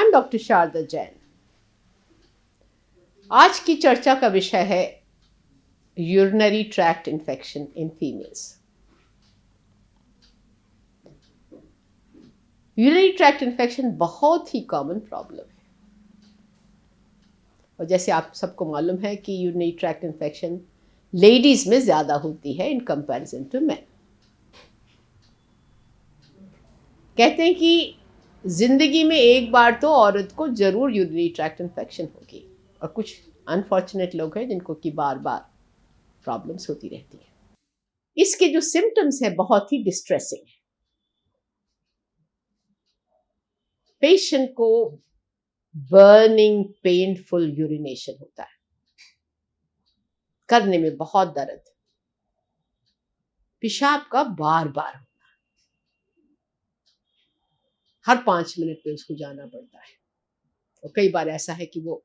I am doctor Sharda Jain. आज की चर्चा का विषय है urinary tract infection in females. Urinary tract infection बहुत ही कॉमन प्रॉब्लम है और जैसे आप सबको मालूम है कि यूरिनरी ट्रैक्ट इन्फेक्शन लेडीज में ज़्यादा होती है इन कंपैरिजन टू मेन। कहते हैं कि ज़िंदगी में एक बार तो औरत को ज़रूर यूरिनरी ट्रैक्ट इन्फेक्शन होगी और कुछ अनफॉर्चुनेट लोग हैं जिनको कि बार बार प्रॉब्लम्स होती रहती है। इसके जो सिम्टम्स है बहुत ही डिस्ट्रेसिंग है। पेशेंट को बर्निंग पेनफुल यूरिनेशन होता है, करने में बहुत दर्द, पेशाब का बार बार होना, हर 5 मिनट पे उसको जाना पड़ता है और कई बार ऐसा है कि वो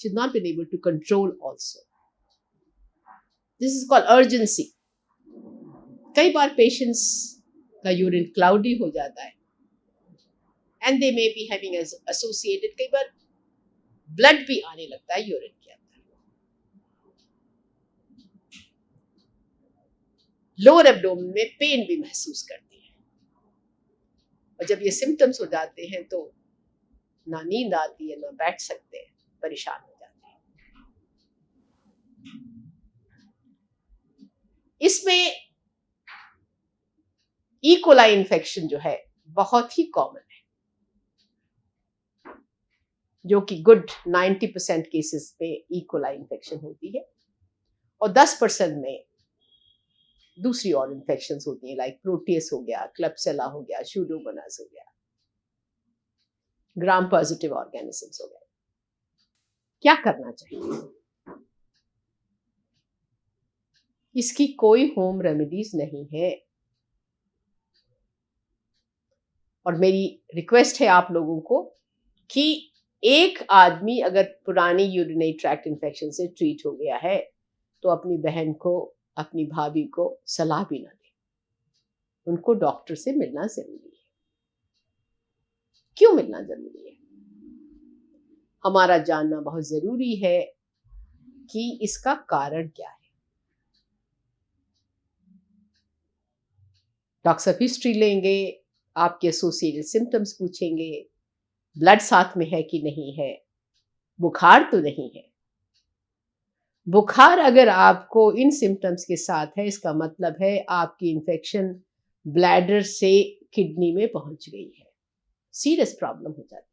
should not been able to control also. This is called urgency. कई बार पेशेंट्स का यूरिन क्लाउडी हो जाता है and they may be having associated, कई बार ब्लड भी आने लगता है यूरिन के अंदर। लोअर एब्डोमेन में पेन भी महसूस करती है और जब ये सिम्टम्स हो जाते हैं तो ना नींद आती है, ना बैठ सकते हैं, परेशान हो जाते हैं। इसमें ई कोलाई इन्फेक्शन जो है बहुत ही कॉमन है, जो कि गुड 90% केसेस में ई कोलाई इन्फेक्शन होती है और 10% में दूसरी और इन्फेक्शंस होती हैं, लाइक प्रोटियस हो गया, क्लेप्सिला हो गया, स्यूडोमोनास हो गया, ग्राम पॉजिटिव ऑर्गेनिजम्स हो गए। क्या करना चाहिए? इसकी कोई होम रेमेडीज नहीं है और मेरी रिक्वेस्ट है आप लोगों को कि एक आदमी अगर पुरानी यूरिनरी ट्रैक्ट इन्फेक्शन से ट्रीट हो गया है तो अपनी बहन को, अपनी भाभी को सलाह भी ना दे, उनको डॉक्टर से मिलना जरूरी है। क्यों मिलना जरूरी है? हमारा जानना बहुत जरूरी है कि इसका कारण क्या है। डॉक्टर साहब हिस्ट्री लेंगे, आपके एसोसिएटेड सिम्टम्स पूछेंगे, ब्लड साथ में है कि नहीं है, बुखार तो नहीं है। बुखार अगर आपको इन सिम्टम्स के साथ है, इसका मतलब है आपकी इन्फेक्शन ब्लैडर से किडनी में पहुंच गई है, सीरियस प्रॉब्लम हो जाती है।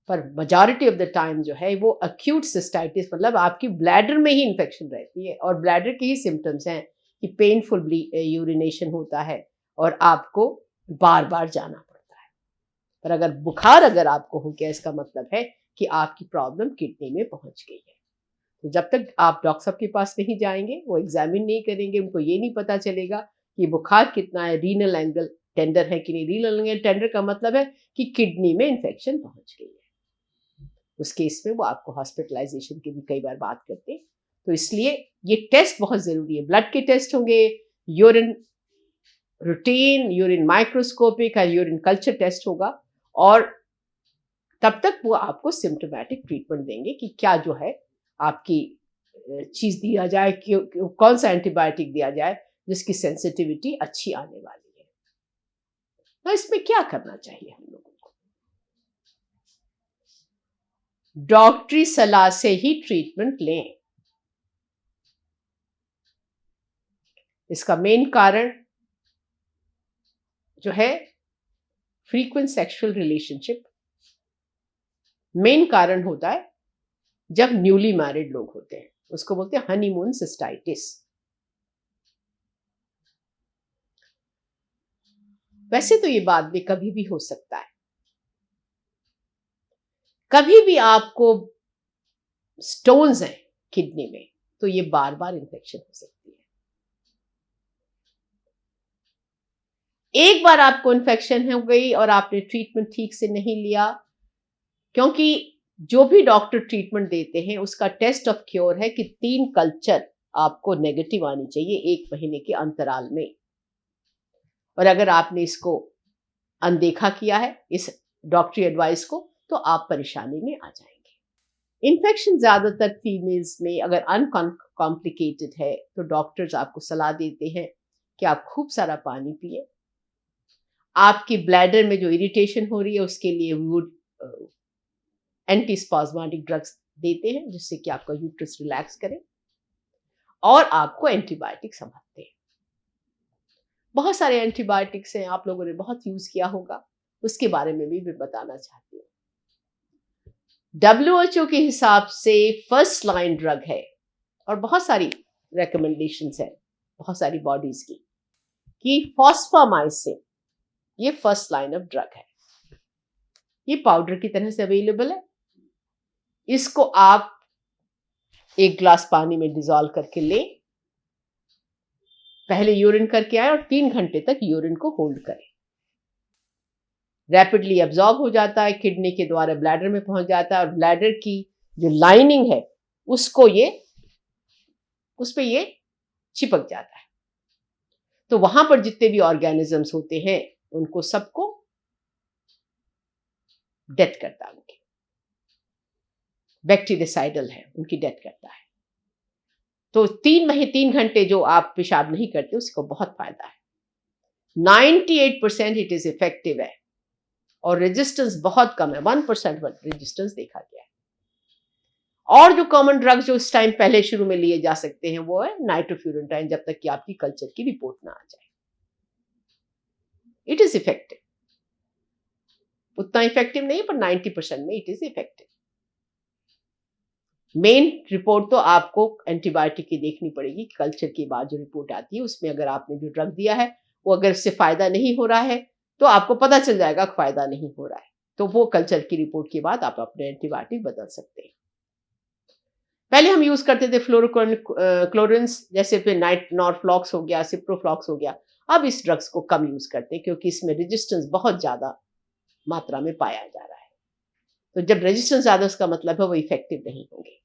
पर मेजॉरिटी ऑफ द टाइम जो है वो अक्यूट सिस्टाइटिस, मतलब आपकी ब्लैडर में ही इन्फेक्शन रहती है और ब्लैडर के ही सिम्टम्स हैं कि पेनफुल यूरिनेशन होता है और आपको बार बार जाना पड़ता है। पर अगर बुखार अगर आपको हो गया, इसका मतलब है कि आपकी प्रॉब्लम किडनी में पहुंच गई है। तो जब तक आप डॉक्टर साहब के पास नहीं जाएंगे, वो एग्जामिन नहीं करेंगे, उनको ये नहीं पता चलेगा कि बुखार कितना है, रीनल एंगल टेंडर है कि नहीं। रीनल एंगल टेंडर का मतलब है कि किडनी में इन्फेक्शन पहुंच गई है। उस केस में वो आपको हॉस्पिटलाइजेशन की भी कई बार बात करते हैं। तो इसलिए ये टेस्ट बहुत जरूरी है। ब्लड के टेस्ट होंगे, यूरिन रूटीन, यूरिन माइक्रोस्कोपिक और यूरिन कल्चर टेस्ट होगा और तब तक वो आपको सिम्टोमेटिक ट्रीटमेंट देंगे कि क्या जो है आपकी चीज दिया जाए, कौन सा एंटीबायोटिक दिया जाए जिसकी सेंसिटिविटी अच्छी आने वाली है। तो इसमें क्या करना चाहिए हम लोगों को? डॉक्टरी सलाह से ही ट्रीटमेंट लें। इसका मेन कारण जो है फ्रीक्वेंट सेक्सुअल रिलेशनशिप मेन कारण होता है जब न्यूली मैरिड लोग होते हैं, उसको बोलते हैं हनीमून सिस्टाइटिस। वैसे तो ये बाद में कभी भी हो सकता है, कभी भी आपको स्टोन्स हैं किडनी में तो ये बार बार इन्फेक्शन हो सकती है। एक बार आपको इन्फेक्शन हो गई और आपने ट्रीटमेंट ठीक से नहीं लिया, क्योंकि जो भी डॉक्टर ट्रीटमेंट देते हैं उसका टेस्ट ऑफ क्योर है कि 3 कल्चर आपको नेगेटिव आनी चाहिए 1 महीने के अंतराल में। और अगर आपने इसको अनदेखा किया है, इस डॉक्टरी एडवाइस को, तो आप परेशानी में आ जाएंगे। इन्फेक्शन ज़्यादातर फीमेल्स में अगर अनकॉम्प्लिकेटेड है तो डॉक्टर्स आपको सलाह देते हैं कि आप खूब सारा पानी पिए। आपकी ब्लैडर में जो इरिटेशन हो रही है उसके लिए वो एंटीस्पाज्मेटिक ड्रग्स देते हैं जिससे कि आपका यूट्रस रिलैक्स करे, और आपको एंटीबायोटिक समझते हैं। बहुत सारे एंटीबायोटिक्स हैं, आप लोगों ने बहुत यूज किया होगा, उसके बारे में भी मैं बताना चाहती हूँ। WHO के हिसाब से फर्स्ट लाइन ड्रग है, और बहुत सारी रिकमेंडेशंस है बहुत सारी बॉडीज की, कि फॉस्फोमाइसिन ये फर्स्ट लाइन ऑफ ड्रग है। ये पाउडर की तरह से अवेलेबल है। इसको आप 1 ग्लास पानी में डिजोल्व करके लें, पहले यूरिन करके आए और 3 घंटे तक यूरिन को होल्ड करें। रैपिडली एब्जॉर्ब हो जाता है, किडनी के द्वारा ब्लैडर में पहुंच जाता है, और ब्लैडर की जो लाइनिंग है उस पे ये चिपक जाता है। तो वहां पर जितने भी ऑर्गेनिजम्स होते हैं उनको सबको डेथ करता है, उनकी बैक्टीरियासाइडल है, उनकी डेथ करता है। तो 3 घंटे जो आप पेशाब नहीं करते उसको बहुत फायदा है। 98% इट इज इफेक्टिव है, और रेजिस्टेंस बहुत कम है, 1% रेजिस्टेंस देखा गया है। और जो कॉमन ड्रग्स जो इस टाइम पहले शुरू में लिए जा सकते हैं वो है नाइट्रोफ्यूरेंटाइन, जब तक कि आपकी कल्चर की रिपोर्ट ना आ जाए। इट इज इफेक्टिव, उतना इफेक्टिव नहीं पर 90% में it is effective. Main report तो आपको एंटीबायोटिक की देखनी पड़ेगी। कल्चर के बाद जो रिपोर्ट आती है उसमें अगर आपने जो ड्रग दिया है वो अगर इससे फायदा नहीं हो रहा है तो आपको पता चल जाएगा फायदा नहीं हो रहा है, तो वो कल्चर की रिपोर्ट के बाद आप अपने एंटीबायोटिक बदल सकते हैं। पहले हम यूज करते थे फ्लोरोक्लोरिन्स, जैसे फिर नॉर्फ्लॉक्स हो गया, सिप्रोफ्लॉक्स हो गया। अब इस ड्रग्स को कम यूज करते हैं क्योंकि इसमें रेजिस्टेंस बहुत ज्यादा मात्रा में पाया जा रहा है। तो जब रेजिस्टेंस ज्यादा, उसका मतलब है वो इफेक्टिव नहीं होंगे।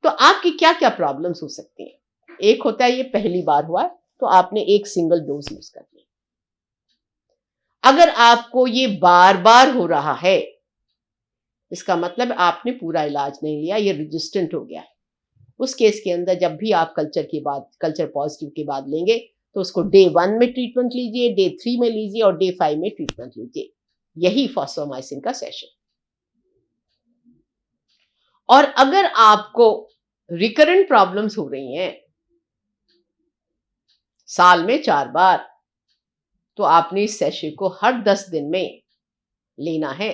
तो आपकी क्या क्या प्रॉब्लम्स हो सकती हैं? एक होता है ये पहली बार हुआ है तो आपने एक सिंगल डोज यूज करनी। अगर आपको ये बार बार हो रहा है इसका मतलब आपने पूरा इलाज नहीं लिया, ये रेजिस्टेंट हो गया है। उस केस के अंदर जब भी आप कल्चर पॉजिटिव के बाद लेंगे तो उसको डे 1 में ट्रीटमेंट लीजिए, डे 3 में लीजिए और डे 5 में ट्रीटमेंट लीजिए। यही फॉस्फोमाइसिन का सेशन। और अगर आपको रिकरेंट प्रॉब्लम्स हो रही हैं साल में 4 बार, तो आपने इस सेशन को हर 10 दिन में लेना है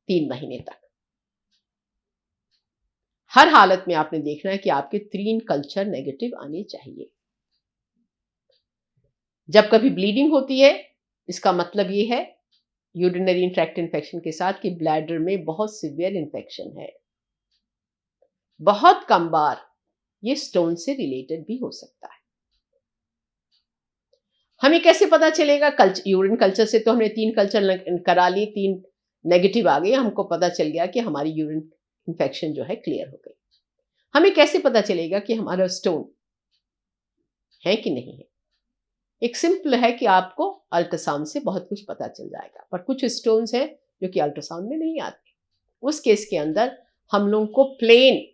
3 महीने तक। हर हालत में आपने देखना है कि आपके 3 कल्चर नेगेटिव आने चाहिए। जब कभी ब्लीडिंग होती है इसका मतलब ये है यूरिनरी ट्रैक्ट इन्फेक्शन के साथ कि ब्लैडर में बहुत सीवियर इन्फेक्शन है। बहुत कम बार ये स्टोन से रिलेटेड भी हो सकता है। हमें कैसे पता चलेगा? यूरिन कल्चर से तो हमने 3 कल्चर करा ली, 3 नेगेटिव आ गए, हमको पता चल गया कि हमारी यूरिन इन्फेक्शन जो है क्लियर हो गई। हमें कैसे पता चलेगा कि हमारा स्टोन है कि नहीं है? एक सिंपल है कि आपको अल्ट्रासाउंड से बहुत कुछ पता चल जाएगा, पर कुछ स्टोन्स हैं जो कि अल्ट्रासाउंड में नहीं आते। उस केस के अंदर हम लोगों को प्लेन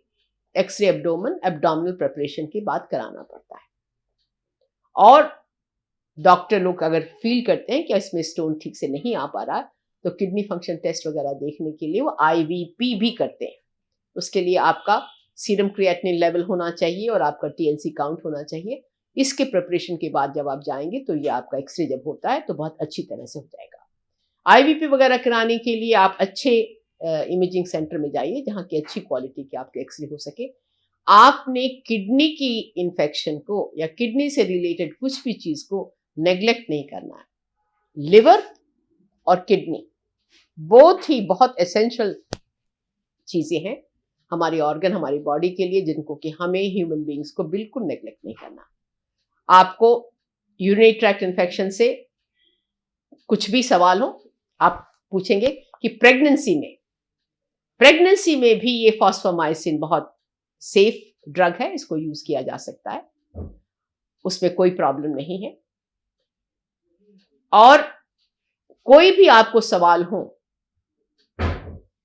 एक्सरे एब्डोमिनल प्रिपरेशन की बात कराना पड़ता है। और डॉक्टर लोग अगर फील करते हैं कि इसमें स्टोन ठीक से नहीं आ पा रहा तो किडनी फंक्शन टेस्ट वगैरह देखने के लिए वो IVP भी करते हैं। उसके लिए आपका सीरम क्रिएटिनिन लेवल होना चाहिए और आपका TLC काउंट होना चाहिए। इसके प्रिपरेशन के बाद जब आप जाएंगे तो ये आपका एक्सरे जब होता है तो बहुत अच्छी तरह से हो जाएगा। IVP वगैरह कराने के लिए आप अच्छे इमेजिंग सेंटर में जाइए जहाँ की अच्छी क्वालिटी के आपके एक्सरे हो सके। आपने किडनी की इन्फेक्शन को या किडनी से रिलेटेड कुछ भी चीज को नेग्लेक्ट नहीं करना है। लिवर और किडनी बोथ ही बहुत एसेंशियल चीजें हैं हमारी ऑर्गन, हमारी बॉडी के लिए, जिनको कि हमें ह्यूमन बीइंग्स को बिल्कुल नेग्लेक्ट नहीं करना। आपको यूरिनरी ट्रैक्ट इन्फेक्शन से कुछ भी सवाल हो आप पूछेंगे कि प्रेगनेंसी में भी ये फॉस्फोमाइसिन बहुत सेफ ड्रग है, इसको यूज किया जा सकता है, उसमें कोई प्रॉब्लम नहीं है। और कोई भी आपको सवाल हो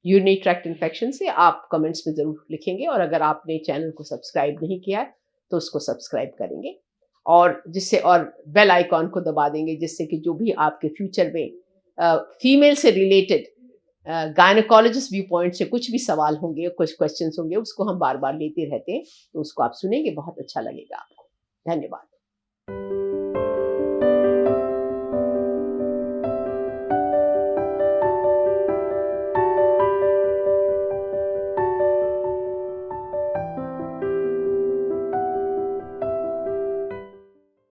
यूरिनरी ट्रैक्ट इन्फेक्शन से, आप कमेंट्स में ज़रूर लिखेंगे, और अगर आपने चैनल को सब्सक्राइब नहीं किया है तो उसको सब्सक्राइब करेंगे, और जिससे और बेल आइकॉन को दबा देंगे, जिससे कि जो भी आपके फ्यूचर में फीमेल से रिलेटेड गायनोकोलॉजिस्ट व्यू पॉइंट से कुछ भी सवाल होंगे, कुछ क्वेश्चंस होंगे, उसको हम बार बार लेते रहते हैं, तो उसको आप सुनेंगे, बहुत अच्छा लगेगा आपको। धन्यवाद।